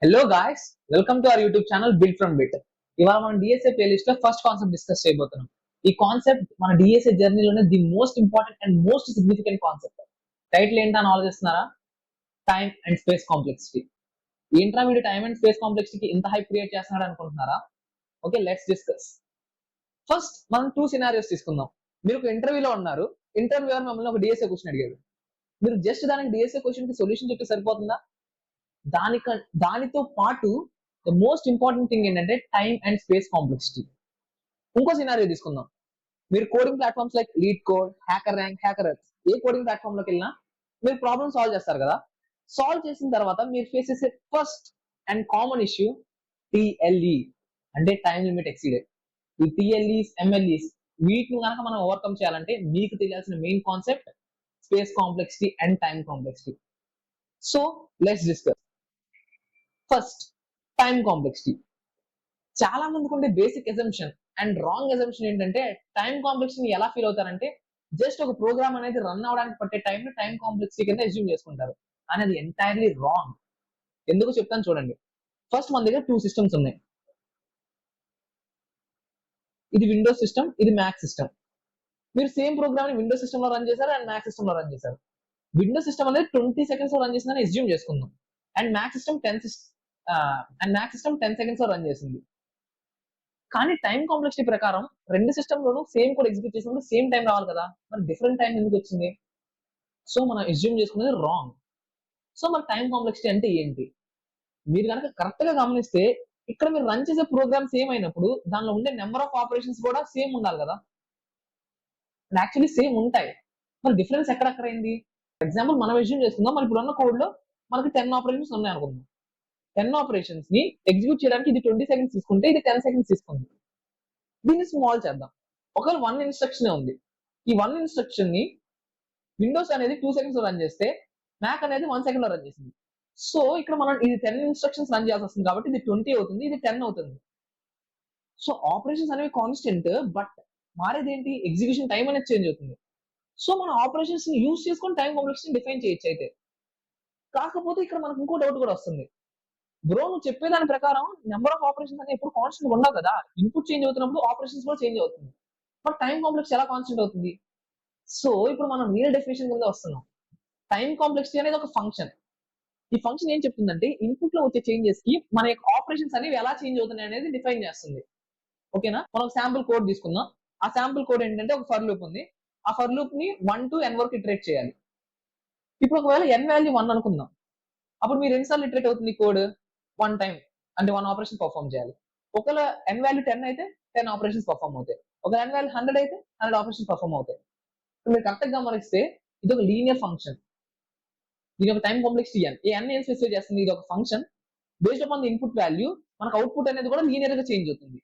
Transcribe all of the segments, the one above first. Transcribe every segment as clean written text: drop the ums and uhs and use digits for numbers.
Hello guys, welcome to our YouTube channel build from bit. ఇవాళ మనం DSA playlist లో first concept discuss చేయబోతున్నాం. ఈ కాన్సెప్ట్ మన డిఎస్ఏ జర్నీలోనే the most important and most significant concept. Title ఏంటని ఆలోచిస్తున్నారా? Time and space complexity. ఏంట్రా వీడు టైమ్ అండ్ స్పేస్ కాంప్లెక్సిటీకి ఇంత హైప్ క్రియేట్ చేస్తున్నాడు అనుకుంటున్నారా? Okay, let's discuss. ఫస్ట్ మనం టూ సినారియోస్ తీసుకుందాం. మీరు ఒక ఇంటర్వ్యూలో ఉన్నారు. ఇంటర్వ్యూయర్ మిమ్మల్ని ఒక డిఎస్ఏ క్వశ్చన్ అడిగాడు. మీరు జస్ట్ దానికి డిఎస్ఏ క్వశ్చన్ కి సొల్యూషన్ చెప్తే సరిపోతుందా? దానితో పాటు ద మోస్ట్ ఇంపార్టెంట్ థింగ్ ఏంటంటే టైం అండ్ స్పేస్ కాంప్లెక్సిటీ. ఇంకో సినారియో తీసుకుందాం. మీరు coding platforms like LeetCode, HackerRank, hacker ఏ కోడింగ్ ప్లాట్ఫామ్ లోకి వెళ్ళినా మీరు ప్రాబ్లమ్ సాల్వ్ చేస్తారు కదా. సాల్వ్ చేసిన తర్వాత మీరు ఫేస్ చేసే first and common issue TLE, అంటే టైం లిమిట్ ఎక్సీడెడ్. ఈ టిఎల్ఈస్, ఎంఎల్ఈస్ వీటిని కనుక మనం ఓవర్కమ్ చేయాలంటే మీకు తెలియాల్సిన main concept space complexity and time complexity. So let's discuss. First, time complexity. చాలా మందికి ఉండే basic assumption and wrong assumption ఏంటంటే టైం కాంప్లెక్సిటీ ఎలా ఫీల్ అవుతారంటే జస్ట్ ఒక ప్రోగ్రామ్ అనేది రన్ అవడానికి పట్టే టైం టైం కాంప్లెక్సిటీ కింద అజ్యూమ్ చేసుకుంటారు. అనేది ఎంటైర్లీ రాంగ్. ఎందుకు చెప్తాను చూడండి. ఫస్ట్ మన దగ్గర టూ సిస్టమ్స్ ఉన్నాయి. ఇది విండోస్ సిస్టమ్, ఇది మ్యాక్ సిస్టమ్. మీరు సేమ్ ప్రోగ్రామ్ ని విండోస్ సిస్టమ్ లో రన్ చేశారు అండ్ మ్యాక్ సిస్టమ్ లో రన్ చేశారు. విండోస్ సిస్టమ్ అనేది 20 seconds లో రన్ చేసిందని అజ్యూమ్ చేసుకుందాం. అండ్ మ్యాక్ సిస్టమ్ 10 seconds లో రన్ చేసింది. కానీ టైం కాంప్లెక్సిటీ ప్రకారం రెండు సిస్టమ్ లోనూ సేమ్ కోడ్ ఎగ్జిక్యూట్ చేసినప్పుడు సేమ్ టైం రావాలి కదా, మరి డిఫరెంట్ టైం ఎందుకు వచ్చింది? సో మనం అజ్యూమ్ చేసుకునేది రాంగ్. సో మన టైం కాంప్లెక్సిటీ అంటే ఏంటి? మీరు కనుక కరెక్ట్ గా గమనిస్తే ఇక్కడ మీరు రన్ చేసే ప్రోగ్రామ్ సేమ్ అయినప్పుడు దానిలో ఉండే నెంబర్ ఆఫ్ ఆపరేషన్స్ కూడా సేమ్ ఉండాలి కదా. యాక్చువల్లీ సేమ్ ఉంటాయి, మరి డిఫరెన్స్ ఎక్కడెక్కడైంది? ఫర్ ఎగ్జాంపుల్ మనం అజ్యూమ్ చేసుకుందాం, మన ఇప్పుడు ఉన్న కోడ్ లో మనకి 10 ఆపరేషన్స్ ఉన్నాయి అనుకుందాం. 10 ఆపరేషన్స్ ని ఎగ్జిక్యూట్ చేయడానికి ఇది 20 seconds తీసుకుంటే ఇది 10 seconds తీసుకుంది. దీన్ని స్మాల్ చేద్దాం. ఒకవేళ 1 ఇన్స్ట్రక్షన్ ఉంది. ఈ 1 ఇన్స్ట్రక్షన్ ని విండోస్ అనేది 2 seconds లో రన్ చేస్తే మ్యాక్ అనేది 1 second లో రన్ చేసింది. సో ఇక్కడ మనం ఇది 10 ఇన్స్ట్రక్షన్స్ రన్ చేయాల్సి వస్తుంది కాబట్టి ఇది 20 అవుతుంది, ఇది 10 అవుతుంది. సో ఆపరేషన్స్ అనేవి కాన్స్టెంట్, బట్ మారేది ఏంటి? ఎగ్జిక్యూషన్ టైం అనేది చేంజ్ అవుతుంది. సో మన ఆపరేషన్స్ ని యూజ్ చేసుకొని టైం కాంప్లెక్సిటీ డిఫైన్ చేయొచ్చు. అయితే కాకపోతే ఇక్కడ మనకు ఇంకో డౌట్ కూడా వస్తుంది. బ్రో, నువ్వు చెప్పేదాని ప్రకారం నెంబర్ ఆఫ్ ఆపరేషన్స్ అనేది ఎప్పుడు కాన్స్టెంట్ ఉండవు కదా, ఇన్పుట్ చేంజ్ అవుతున్నప్పుడు ఆపరేషన్స్ కూడా చేంజ్ అవుతుంది. బట్ టైం కాంప్లెక్స్ ఎలా కాన్స్టెంట్ అవుతుంది? సో ఇప్పుడు మనం రియల్ డెఫినేషన్ కింద వస్తున్నాం. టైం కాంప్లెక్సిటీ అనేది ఒక ఫంక్షన్. ఈ ఫంక్షన్ ఏం చెప్తుందంటే ఇన్పుట్ లో వచ్చే చేంజెస్ కి మన యొక్క ఆపరేషన్స్ అనేవి ఎలా చేంజ్ అవుతున్నాయి అనేది డిఫైన్ చేస్తుంది. ఓకేనా? మనం శాంపుల్ కోడ్ తీసుకుందాం. ఆ శాంపుల్ కోడ్ ఏంటంటే ఒక ఫర్ లూప్ ఉంది. ఆ ఫర్ లూప్ ని 1 to n వరకు ఇటరేట్ చేయాలి. ఇప్పుడు ఒకవేళ n వాల్యూ 1 అనుకుందాం, అప్పుడు మీరు ఎన్నిసార్లు ఇటరేట్ అవుతుంది కోడ్? 1 టైం, అంటే 1 ఆపరేషన్ పర్ఫామ్ చేయాలి. ఒకవేళ n వాల్యూ 10 అయితే 10 ఆపరేషన్స్ పర్ఫామ్ అవుతాయి. ఒకవేళ n వాల్యూ 100 అయితే 100 ఆపరేషన్స్ పర్ఫామ్ అవుతాయి. మీరు కరెక్ట్ గా గమనిస్తే ఇది ఒక లీనియర్ ఫంక్షన్. దీని యొక్క టైం కాంప్లెక్సిటీ n. ఈ n ఏం స్పెసిఫై చేస్తుంది? ఇది ఒక function. Based upon the input value మనకు అవుట్పుట్ అనేది కూడా లీనియర్ గా చేంజ్ అవుతుంది.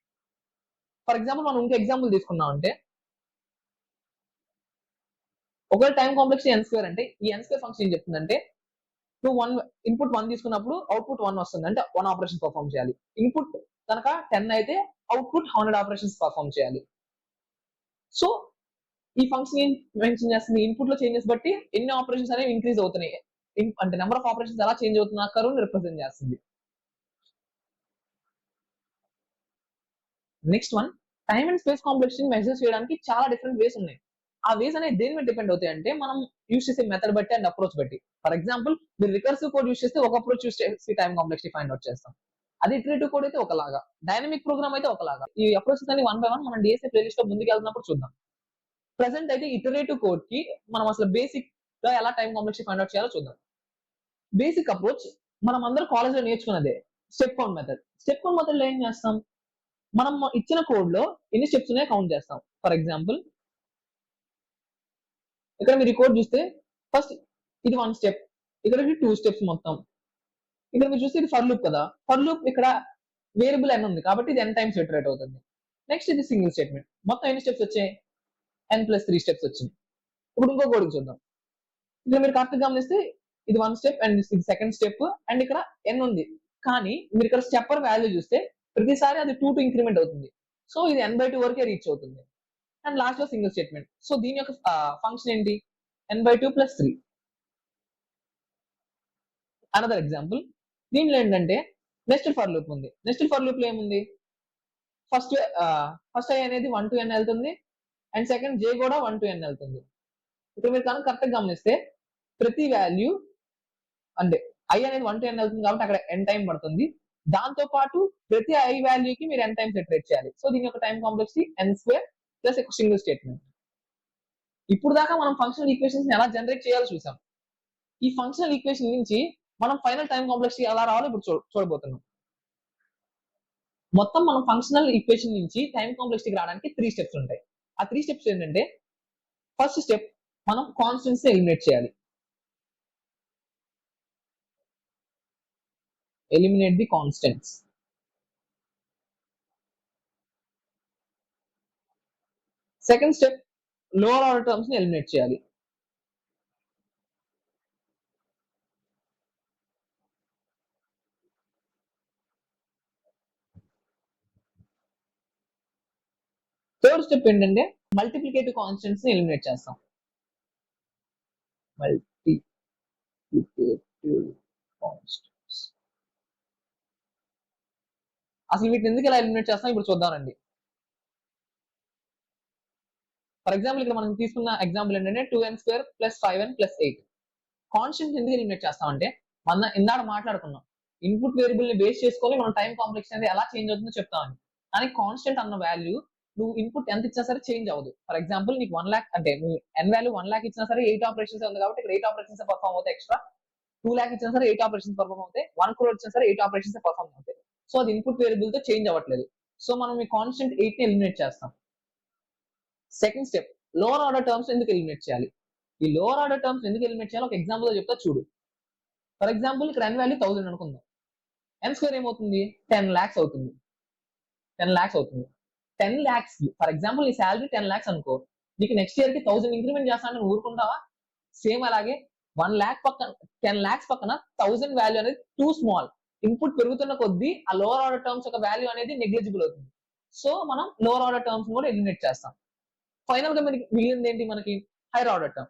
ఫర్ ఎగ్జాంపుల్ మనం ఇంకో ఎగ్జాంపుల్ తీసుకున్నాం అంటే ఒకవేళ టైం కాంప్లెక్సిటీ n² అంటే ఈ n² ఫంక్షన్ ఏం చెప్తుందంటే నువ్వు ఇన్పుట్ 1 తీసుకున్నప్పుడు అవుట్పుట్ 1 వస్తుంది, అంటే 1 ఆపరేషన్ పర్ఫామ్ చేయాలి. ఇన్పుట్ కనుక 10 అయితే అవుట్పుట్ 100 ఆపరేషన్స్ పర్ఫామ్ చేయాలి. సో ఈ ఫంక్షన్ ఏం మెన్షన్ చేస్తుంది? ఇన్పుట్ లో చేంజెస్ బట్టి ఎన్ని ఆపరేషన్స్ అనేవి ఇంక్రీజ్ అవుతున్నాయి, అంటే నెంబర్ ఆఫ్ ఆపరేషన్స్ ఎలా చేంజ్ అవుతున్న కర్వ్ రిప్రజెంట్ చేస్తుంది. Next one, time and space complexity measure చేయడానికి చాలా డిఫరెంట్ వేస్ ఉన్నాయి. ఆ వేస్ అనేది దేని మీద డిపెండ్ అవుతాయి అంటే మనం యూస్ చేసే మెథడ్ బట్టి అండ్ అప్రోచ్ బట్టి. ఫర్ ఎగ్జాంపుల్ మీరు రికర్సివ్ కోడ్ యూస్ చేస్తే ఒక అప్రోచ్ యూస్ చేసి టైం కాంప్లెక్సిటీ ఫైండ్ అవుట్ చేస్తాం. అది ఇటరేటివ్ కోడ్ అయితే ఒకలాగా, డైనమిక్ ప్రోగ్రామ్ అయితే ఒకలాగా. ఈ అప్రోచెస్ అన్ని 1 by 1 మనం డిఎస్ఏ ప్లేలిస్ట్ లో ముందుకు వెళ్తున్నప్పుడు చూద్దాం. ప్రెసెంట్ అయితే ఇటరేటివ్ కోడ్ కి మనం అసలు బేసిక్ గా ఎలా టైం కాంప్లెక్సిటీ ఫైండ్ అవుట్ చేయాలో చూద్దాం. బేసిక్ అప్రోచ్ మనం అందరూ కాలేజ్ లో నేర్చుకున్నదే, step count method. Step count method లో ఏం చేస్తాం? మనం ఇచ్చిన కోడ్ లో ఎన్ని స్టెప్స్ ఉన్నాయో కౌంట్ చేస్తాం. ఫర్ ఎగ్జాంపుల్ ఇక్కడ మీరు కోడ్ చూస్తే ఫస్ట్ ఇది 1 స్టెప్, ఇక్కడ 2 స్టెప్స్ మొత్తం. ఇక్కడ మీరు చూస్తే ఇది ఫర్ లూప్ కదా, ఫర్ లూప్ ఇక్కడ వేరియబుల్ n ఉంది కాబట్టి ఇది n టైమ్స్ ఇటరేట్ అవుతుంది. నెక్స్ట్ ఇది సింగిల్ స్టేట్మెంట్. మొత్తం ఎన్ని స్టెప్స్ వచ్చాయి? n+3 స్టెప్స్ వచ్చింది. ఇప్పుడు ఇంకో కోడ్ చూద్దాం. ఇక్కడ మీరు కరెక్ట్ గమనిస్తే ఇది 1 స్టెప్ అండ్ ఇది సెకండ్ స్టెప్ అండ్ ఇక్కడ n ఉంది. కానీ మీరు ఇక్కడ స్టెప్పర్ వాల్యూ చూస్తే ప్రతిసారి అది 2 ఇంక్రిమెంట్ అవుతుంది. సో ఇది n/2 వరకే రీచ్ అవుతుంది. అండ్ లాస్ట్ లో సింగిల్ స్టేట్మెంట్. సో దీని యొక్క ఫంక్షన్ ఏంటి? n/2 + 3. అనదర్ ఎగ్జాంపుల్, దీనిలో ఏంటంటే నెక్స్ట్ ఫర్ లూప్ ఉంది. నెక్స్ట్ ఫర్ లూప్ లో ఏముంది, ఫస్ట్ ఐ అనేది 1 to n వెళ్తుంది అండ్ సెకండ్ జే కూడా 1 to n వెళ్తుంది. ఇప్పుడు మీరు కనుక కరెక్ట్ గా గమనిస్తే ప్రతి వాల్యూ అంటే ఐ అనేది 1 to n వెళ్తుంది కాబట్టి అక్కడ n టైం పడుతుంది. దాంతో పాటు ప్రతి ఐ వాల్యూకి మీరు n టైమ్స్ ఇటరేట్ చేయాలి. సో దీని యొక్క టైం కాంప్లెక్సిటీ n² ప్లస్ ఒక సింగిల్ స్టేట్మెంట్. ఇప్పుడు దాకా మనం ఫంక్షనల్ ఈక్వేషన్స్ ఎలా జనరేట్ చేయాలో చూసాం. ఈ ఫంక్షనల్ ఈక్వేషన్ నుంచి మనం ఫైనల్ టైం కాంప్లెక్సిటీ ఎలా రావాలో ఇప్పుడు చూడబోతున్నాం. మొత్తం మనం ఫంక్షనల్ ఈక్వేషన్ నుంచి టైం కాంప్లెక్సిటీకి రావడానికి 3 స్టెప్స్ ఉంటాయి. ఆ 3 స్టెప్స్ ఏంటంటే, ఫస్ట్ స్టెప్ మనం కాన్స్టెంట్స్ ఎలిమినేట్ చేయాలి. Eliminate the constants. Second step lower order terms ని ఎలిమినేట్ చేయాలి. థర్డ్ స్టెప్ ఏంటంటే మల్టిప్లికేటివ్ కాన్స్టెంట్స్ ని ఎలిమినేట్ చేస్తాం. Multiplicative constants. అసలు వీటిని ఎందుకు ఎలా ఎలిమినేట్ చేస్తాం ఇప్పుడు చూద్దామండి. ఫర్ ఎగ్జాంపుల్ ఇక్కడ మనం తీసుకున్న ఎగ్జాంపుల్ ఏంటంటే 2n² plus 5n plus 8. Constants ఎందుకు ఎలిమినేట్ చేస్తామంటే మన ఇందాక మాట్లాడుకున్నాం, ఇన్పుట్ వేరియబుల్ ని బేస్ చేసుకొని మనం టైం కాంప్లెక్స్ అనేది ఎలా చేంజ్ అవుతుందో చెప్తామని. కానీ కాన్స్టెంట్ అన్న వాల్యూ నువ్వు ఇన్పుట్ ఎంత ఇచ్చినా సరే చేంజ్ అవ్వదు. ఫర్ ఎగ్జాంపుల్ నీకు 1 lakh అంటే నువ్వు n వాల్యూ 1 lakh ఇచ్చినా సరే 8 ఆపరేషన్స్ ఉంది కాబట్టి ఇక్కడ 8 ఆపరేషన్స్ పర్ఫామ్ అవుతాయి. ఎక్స్ట్రా 2 lakh ఇచ్చినా సరే 8 ఆపరేషన్స్ పర్ఫామ్ అవుతాయి. 1 crore ఇచ్చినా సరే 8 ఆపరేషన్స్ పర్ఫామ్ అవుతాయి. సో అది ఇన్పుట్ వేరియబుల్ తో చేంజ్ అవ్వట్లేదు. సో మనం ఈ కాన్స్టెంట్ 8 ని ఎలిమినేట్ చేస్తాం. Second step lower order terms ఎందుకు ఎలిమినేట్ చేయాలి. ఈ లోవర్ ఆర్డర్ టర్మ్స్ ఎందుకు ఎలిమినేట్ చేయాలి ఒక ఎగ్జాంపుల్ తో చెప్తా చూడు. ఫర్ ఎగ్జాంపుల్ ఇక్కడ n వాల్యూ 1000 అనుకుందాం. n² ఏమవుతుంది 10 lakhs అవుతుంది. 10 lakhs అవుతుంది. 10 lakhs ఫర్ ఎగ్జాంపుల్ నీ శాలరీ 10 lakhs అనుకో, నీకు నెక్స్ట్ ఇయర్ కి 1000 ఇంక్రిమెంట్ చేస్తాను నువ్వు ఊరుకుంటావా? సేమ్ అలాగే 1 lakh పక్కన 10 lakhs పక్కన 1000 వాల్యూ అనేది టూ స్మాల్. ఇన్పుట్ పెరుగుతున్న కొద్దీ ఆ లోవర్ ఆర్డర్ టర్మ్స్ యొక్క వాల్యూ అనేది నెగ్లిజిబుల్ అవుతుంది. సో మనం లోవర్ ఆర్డర్ టర్మ్స్ కూడా ఎలిమినేట్ చేస్తాం. ఫైనల్ గా మనకి మిగిలింది ఏంటి, మనకి హైయర్ ఆర్డర్ టర్మ్.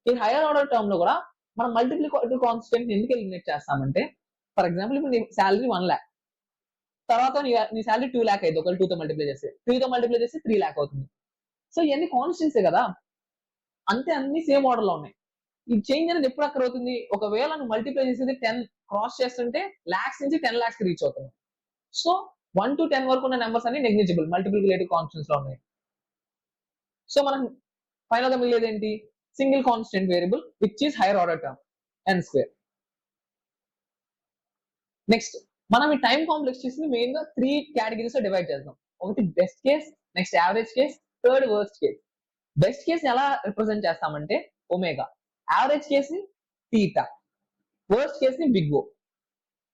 ఈ హైయర్ ఆర్డర్ టర్మ్ లో కూడా మనం మల్టిప్లికేటివ్ కాన్స్టెంట్ ఎందుకు ఎలిమినేట్ చేస్తామంటే, ఫర్ ఎగ్జాంపుల్ ఇప్పుడు నీ శాలరీ 1 lakh, తర్వాత నీ శాలరీ 2 lakh అయింది. ఒకవేళ 2 తో మల్టిప్లై చేస్తే 3 తో మల్టిప్లై చేస్తే 3 lakh అవుతుంది. సో ఇవన్నీ కాన్స్టెంట్సే కదా, అంతే అన్ని సేమ్ ఆర్డర్ లో ఉన్నాయి. ఈ చేంజ్ అనేది ఎప్పుడు అక్కడ అవుతుంది, ఒకవేళ నువ్వు మల్టిప్లై చేసేది 10 క్రాస్ చేస్తుంటే లాక్స్ నుంచి 10 lakhs కి రీచ్ అవుతుంది. సో 1 to 10 వరకు ఉన్న నెంబర్స్ అన్ని నెగ్లిజిబుల్ మల్టిప్లికేటివ్ కాన్స్టెంట్స్ లో ఉన్నాయి. సో మనం ఫైనల్ గా మిగిలేదు ఏంటి, single constant variable which is hire order term n². Next మనం ఈ టైం కాంప్లెక్సిటీస్ ని మెయిన్ గా 3 కేటగిరీస్ లో డివైడ్ చేద్దాం. ఒకటి best case, next average case, third worst case. Best case ని ఎలా రిప్రజెంట్ చేస్తామంటే ఒమేగా, యావరేజ్ కేస్ ని తీటా, వర్స్ట్ కేస్ ని బిగ్ ఓ.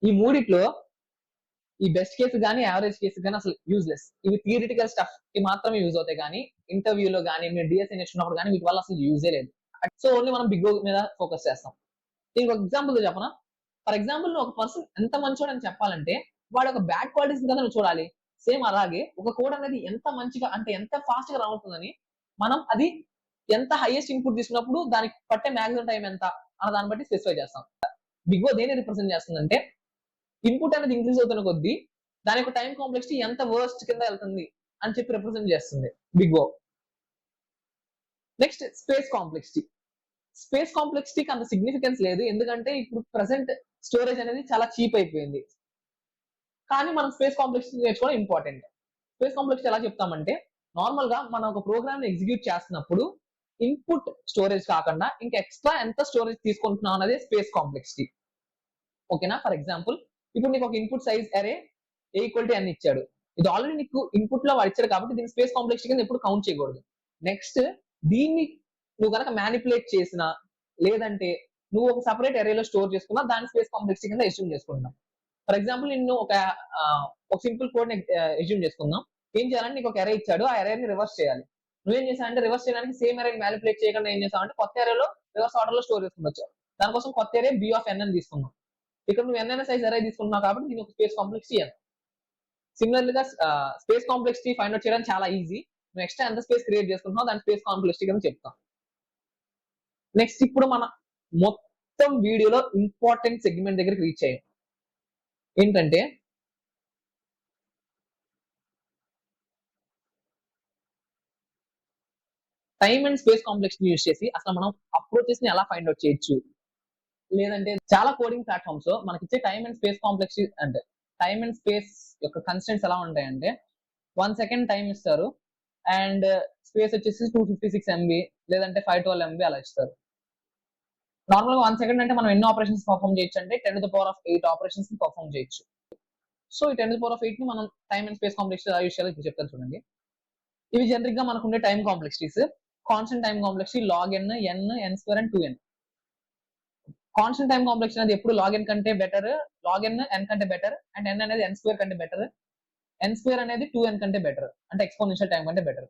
ఈ మూడిట్లో ఈ బెస్ట్ కేసు కానీ యావరేజ్ కేసు కానీ అసలు యూజ్లెస్. ఇవి థియరిటికల్ స్టఫ్ కి మాత్రమే యూజ్ అవుతాయి, కానీ ఇంటర్వ్యూలో కానీ మీరు డిఎస్సీ నేర్చుకున్నప్పుడు కానీ వీటి వల్ల అసలు యూజే లేదు. సో ఓన్లీ మనం బిగ్ ఓ మీద ఫోకస్ చేస్తాం. దీనికి ఒక ఎగ్జాంపుల్ చెప్పనా. ఫర్ ఎగ్జాంపుల్ ఒక పర్సన్ ఎంత మంచోడు అని చెప్పాలంటే వాడు ఒక బ్యాడ్ క్వాలిటీస్ కదా నువ్వు చూడాలి. సేమ్ అలాగే ఒక కోడ్ అనేది ఎంత మంచిగా అంటే ఎంత ఫాస్ట్ గా రావుతుందని మనం అది ఎంత హైయెస్ట్ ఇన్పుట్ తీసుకున్నప్పుడు దానికి పట్టే మ్యాక్సిమం టైం ఎంత అన్న దాన్ని బట్టి స్పెసిఫై చేస్తాం. బిగ్ ఓ దేని రిప్రజెంట్ చేస్తుందంటే ఇన్పుట్ అనేది ఇంక్రీజ్ అవుతున్న కొద్దీ దాని యొక్క టైం కాంప్లెక్సిటీ ఎంత వర్స్ట్ కింద వెళ్తుంది అని చెప్పి రిప్రజెంట్ చేస్తుంది big O. Next space complexity. Space కాంప్లెక్సిటీకి అంత సిగ్నిఫికెన్స్ లేదు, ఎందుకంటే ఇప్పుడు ప్రెసెంట్ స్టోరేజ్ అనేది చాలా చీప్ అయిపోయింది. కానీ మనం స్పేస్ కాంప్లెక్సిటీ నేర్చుకోవడం ఇంపార్టెంట్. స్పేస్ కాంప్లెక్సిటీ ఎలా చెప్తామంటే, నార్మల్ గా మనం ఒక ప్రోగ్రామ్ ని ఎగ్జిక్యూట్ చేస్తున్నప్పుడు ఇన్పుట్ స్టోరేజ్ కాకుండా ఇంకా ఎక్స్ట్రా ఎంత స్టోరేజ్ తీసుకుంటున్నాం అనేది స్పేస్ కాంప్లెక్సిటీ. ఓకేనా. ఫర్ ఎగ్జాంపుల్ ఇప్పుడు నీకు ఒక ఇన్పుట్ సైజ్ అరే n ఇచ్చాడు. ఇది ఆల్రెడీ నీకు ఇన్పుట్ లో వాడు ఇచ్చాడు కాబట్టి దీని స్పేస్ కాంప్లెక్సిటీ కింద ఎప్పుడు కౌంట్ చేయకూడదు. నెక్స్ట్ దీన్ని నువ్వు కనుక మ్యానిపులేట్ చేసినా లేదంటే నువ్వు ఒక సపరేట్ అరేలో స్టోర్ చేసుకున్నా దాని స్పేస్ కాంప్లెక్సిటీ కింద ఎస్యూమ్ చేసుకుంటున్నాం. ఫర్ ఎగ్జాంపుల్ నిన్ను ఒక సింపుల్ కోడ్ ని ఎస్యూమ్ చేసుకుందాం. ఏం చేయాలంటే నీకు ఒక అరే ఇచ్చాడు, ఆ అరేని రివర్స్ చేయాలి. నువ్వేం చేశావంటే రివర్స్ చేయడానికి సేమ్ అరేని మ్యానిపులేట్ చేయకుండా ఏం చేసావంటే కొత్త అరేలో రివర్స్ ఆర్డర్ లో స్టోర్ చేసుకుని దానికోసం కొత్త అరే b of n అని తీసుకున్నాం. ఇక్కడ నువ్వు n సైజ్ అరే తీసుకుంటున్నావు కాబట్టి దీని ఒక స్పేస్ కాంప్లెక్సిటీ n. సిమిలర్లీ గా స్పేస్ కాంప్లెక్సిటీ ఫైండ్ అవుట్ చేయడం చాలా ఈజీ. నువ్వు ఎక్స్ట్రా ఎంత స్పేస్ క్రియేట్ చేసుకుంటున్నావు దాని స్పేస్ కాంప్లెక్సిటీ అని చెప్తాం. నెక్స్ట్ ఇప్పుడు మన మొత్తం వీడియోలో ఇంపార్టెంట్ సెగ్మెంట్ దగ్గరికి రీచ్ అయ్యాం. ఏంటంటే time and space complexity use చేసి అసలు మనం అప్రోచెస్ ని ఎలా ఫైండ్ అవుట్ చేయొచ్చు, లేదంటే చాలా కోడింగ్ ప్లాట్ఫామ్స్ మనకి ఇచ్చే టైమ్ అండ్ స్పేస్ కాంప్లెక్సిటీ అంటే టైమ్ అండ్ స్పేస్ యొక్క కన్స్టెంట్స్ ఎలా ఉంటాయంటే 1 సెకండ్ టైం ఇస్తారు అండ్ స్పేస్ వచ్చేసి 256 MB లేదంటే 512 MB అలా ఇస్తారు. నార్మల్ గా 1 సెకండ్ అంటే మనం ఎన్ని ఆపరేషన్స్ పర్ఫామ్ చేయొచ్చు అంటే 10⁸ ఆపరేషన్స్ పర్ఫామ్ చేయొచ్చు. సో ఈ 10⁸ ని మనం టైమ్ అండ్ స్పేస్ కాంప్లెక్సిటీ ఎలా యూస్ చేయాలో ఇప్పుడు చెప్తాను చూడండి. ఇవి జనరిక్ గా మనకు ఉండే time complexities. Constant time complexity log n, n² and 2n. Constant time complexity అనేది ఎప్పుడు log n కంటే బెటర్, log n కంటే బెటర్ అండ్ n అనేది n² కంటే బెటర్, n² అనేది 2n కంటే బెటర్, అంటే ఎక్స్పోనెన్షియల్ టైం కంటే బెటర్.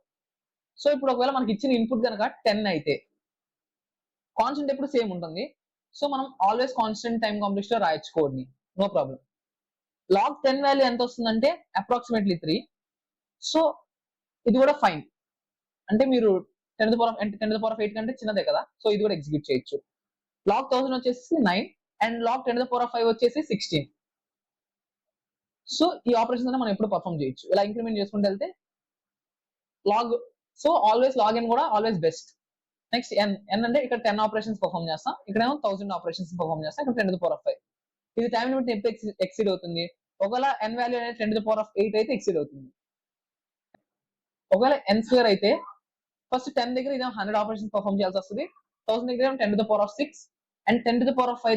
సో ఇప్పుడు ఒకవేళ మనకి ఇచ్చిన ఇన్పుట్ కనుక 10 అయితే కాన్స్టెంట్ ఎప్పుడు సేమ్ ఉంటుంది. సో మనం ఆల్వేస్ కాన్స్టెంట్ టైం కాంప్లెక్సిటీ రాయొచ్చు కోడ్ ని, నో ప్రాబ్లం. log 10 వాల్యూ ఎంత వస్తుందంటే అప్రాక్సిమేట్లీ 3. సో ఇది కూడా ఫైన్, అంటే మీరు 10⁸ కంటే చిన్నదే కదా, సో ఇది కూడా ఎగ్జిక్యూట్ చేయొచ్చు. log 1000 వచ్చేసి 9 అండ్ log 10⁵ వచ్చేసి 16. సో ఈ ఆపరేషన్ మనం ఎప్పుడు పర్ఫామ్ చేయొచ్చు, ఇలా ఇంక్రిమెంట్ చేసుకుంటూ వెళ్తే log. So always log n కూడా ఆల్వేస్ బెస్ట్. నెక్స్ట్ n అంటే ఇక్కడ 10 ఆపరేషన్స్ పర్ఫామ్ చేస్తాం, ఇక్కడ 1000 ఆపరేషన్స్ పర్ఫామ్ చేస్తాం, ఇక్కడ 10⁵. ఇది టైం లిమిట్ ఎప్పుడు ఎక్సీడ్ అవుతుంది, ఒకవేళ n వాల్యూ అనేది 10⁸ అయితే ఎక్సీడ్ అవుతుంది. ఒకవేళ n² అయితే ఫస్ట్ 10 దగ్గర ఇది 100 ఆపరేషన్స్ పర్ఫామ్ చేయాల్సి వస్తుంది, 1000 దగ్గర 10⁶, అండ్ 10⁵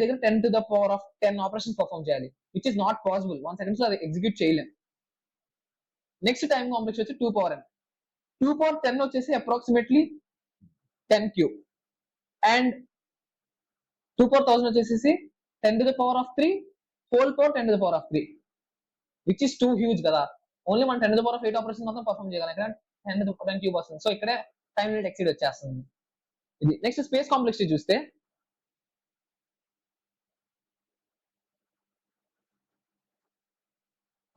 దగ్గర 10⁻10 ఆపరేషన్స్ పర్ఫామ్ చేయాలి, which is not possible 1 seconds లో అది ఎగ్జిక్యూట్ చేయలేం. నెక్స్ట్ టైం కాంప్లెక్స్ వచ్చి 2n. 2 10 వచ్చేసి అప్రాక్సిమేట్లీ 10³ అండ్ 2 1000 వచ్చేసి 10⁻3 whole power 10⁻3, which is two huge కదా. ఓన్లీ మనం 10⁸ ఆపరేషన్ మాత్రం పర్ఫామ్ చేయగలం, ఇక్కడ 10³ వస్తుంది. సో ఇక్కడే టైం లిమిట్ ఎక్సీడ్ వచ్చేస్తుంది. ఇది నెక్స్ట్ స్పేస్ కాంప్లెక్సిటీ చూస్తే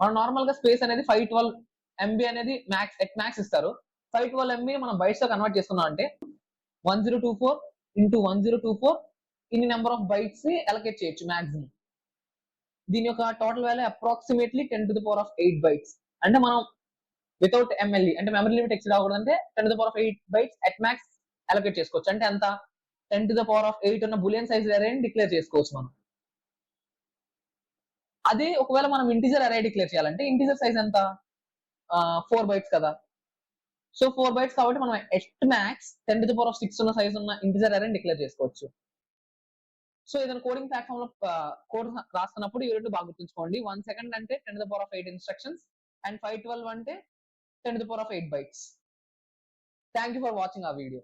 మనం నార్మల్ గా స్పేస్ అనేది 512 MB అనేది మ్యాక్స్ ఇస్తారు. 512 MB మనం బైట్స్ తో కన్వర్ట్ చేసుకున్నాం అంటే 1024 into 1024 ఇన్ని నెంబర్ ఆఫ్ బైట్స్ ని అలొకేట్ చేయొచ్చు మాక్సిమం. దీని యొక్క టోటల్ వాల్యూ అప్రాక్సిమేట్లీ 10⁸ బైట్స్. అంటే మనం వితౌట్ MLE అంటే మెమరీ లిమిట్ ఎక్సీడ్ అవ్వకూడదు అంటే 10⁸ బైట్స్ అట్ మ్యాక్స్ అలొకేట్ చేసుకోవచ్చు. అంటే అంత 10⁸ ఉన్న బులియన్ సైజ్ అరేని డిక్లేర్ చేసుకోవచ్చు మనం. అదే ఒకవేళ మనం ఇంటిజర్ అరే డిక్లేర్ చేయాలంటే ఇంటిజర్ సైజ్ ఎంత, 4 బైట్స్ కదా. సో 4 బైట్స్ కాబట్టి మనం ఎట్ మ్యాక్స్ 10⁶ ఉన్న సైజ్ ఉన్న ఇంటిజర్ అరేని డిక్లేర్ చేసుకోవచ్చు. సో ఏదైనా కోడింగ్ ప్లాట్ఫామ్ లో కోడ్ రాస్తున్నప్పుడు ఈ రెండు బాగా గుర్తుంచుకోండి. 1 సెకండ్ అంటే 10⁸ ఇన్స్ట్రక్షన్స్ అండ్ 512 అంటే 10⁸ bytes. Thank you for watching ఆ వీడియో.